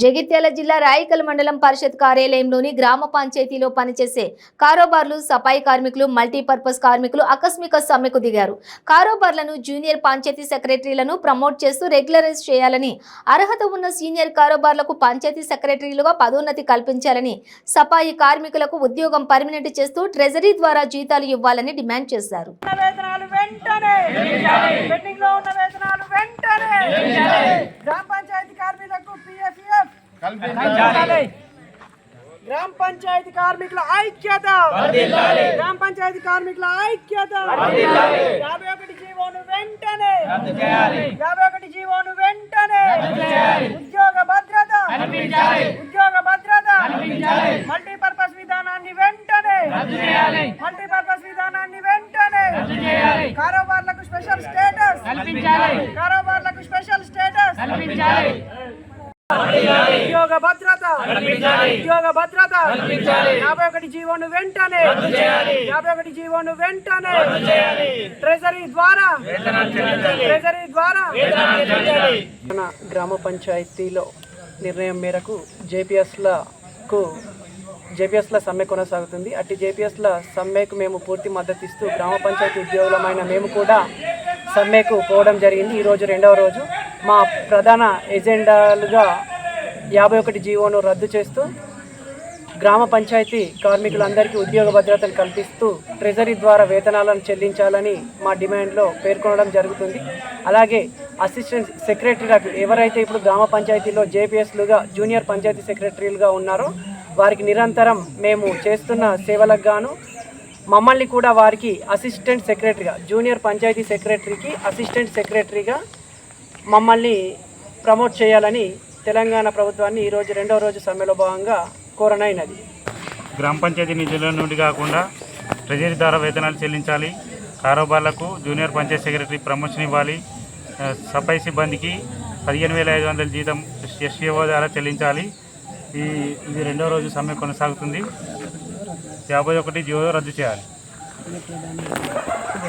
జగిత్యాల జిల్లా రాయికల్ మండలం పరిషత్ కార్యాలయంలోని గ్రామ పంచాయతీలో పనిచేసే కారోబార్లు, సఫాయి కార్మికులు, మల్టీపర్పస్ కార్మికులు ఆకస్మిక సమ్మెకు దిగారు. కారోబార్లను జూనియర్ పంచాయతీ సెక్రటరీలను ప్రమోట్ చేస్తూ రెగ్యులరైజ్ చేయాలని, అర్హత ఉన్న సీనియర్ కారోబార్లకు పంచాయతీ సెక్రటరీలుగా పదోన్నతి కల్పించాలని, సఫాయి కార్మికులకు ఉద్యోగం పర్మినెంట్ చేస్తూ ట్రెజరీ ద్వారా జీతాలు ఇవ్వాలని డిమాండ్ చేశారు. గ్రామ పంచాయతీ కార్మికుల ఐక్యత, గ్రామ పంచాయతీ కార్మికుల ఐక్యత. 51 జీవోను వెంటనే, 51 జీవోను వెంటనే. ఉద్యోగ భద్రత, ఉద్యోగ భద్రత. మల్టీపర్పస్ విధానాన్ని వెంటనే, మల్టీపర్పస్ విధానాన్ని వెంటనే. కారోబార్లకు స్పెషల్ స్టేటస్, కారోబార్లకు స్పెషల్ స్టేటస్. ఉద్యోగ భద్రత, ఉద్యోగ భద్రత. 51 జీవోను వెంటనే, 51 జీవోను వెంటనే. ట్రెజరీ ద్వారా, ట్రెజరీ ద్వారా. గ్రామ పంచాయతీలో నిర్ణయం మేరకు జేపీఎస్ల సమ్మె కొనసాగుతుంది. అట్టి జేపీఎస్ల సమ్మెకు మేము పూర్తి మద్దతు ఇస్తూ గ్రామ పంచాయతీ ఉద్యోగులమైన మేము కూడా సమ్మెకు పోవడం జరిగింది. ఈరోజు రెండవ రోజు. మా ప్రధాన ఎజెండాలుగా 51 జీవోను రద్దు చేస్తూ గ్రామ పంచాయతీ కార్మికులందరికీ ఉద్యోగ భద్రతను కల్పిస్తూ ట్రెజరీ ద్వారా వేతనాలను చెల్లించాలని మా డిమాండ్లో పేర్కొనడం జరుగుతుంది. అలాగే అసిస్టెంట్ సెక్రటరీలకు ఎవరైతే ఇప్పుడు గ్రామ పంచాయతీలో జేపీఎస్లుగా జూనియర్ పంచాయతీ సెక్రటరీలుగా ఉన్నారో వారికి నిరంతరం మేము చేస్తున్న సేవలకు గాను మమ్మల్ని కూడా వారికి అసిస్టెంట్ సెక్రటరీగా, జూనియర్ పంచాయతీ సెక్రటరీకి అసిస్టెంట్ సెక్రటరీగా మమ్మల్ని ప్రమోట్ చేయాలని తెలంగాణ ప్రభుత్వాన్ని ఈరోజు రెండవ రోజు సమ్మెలో భాగంగా కోరనైనది. గ్రామ పంచాయతీ నిధుల నుండి కాకుండా ట్రెజరీ ద్వారా వేతనాలు చెల్లించాలి. కారోబార్లకు జూనియర్ పంచాయతీ సెక్రటరీ ప్రమోషన్ ఇవ్వాలి. సఫాయి సిబ్బందికి 15,500 జీతం ఎస్ఈఓ ద్వారా చెల్లించాలి. ఇది రెండవ రోజు సమ్మె కొనసాగుతుంది. 51 జీవో రద్దు చేయాలి.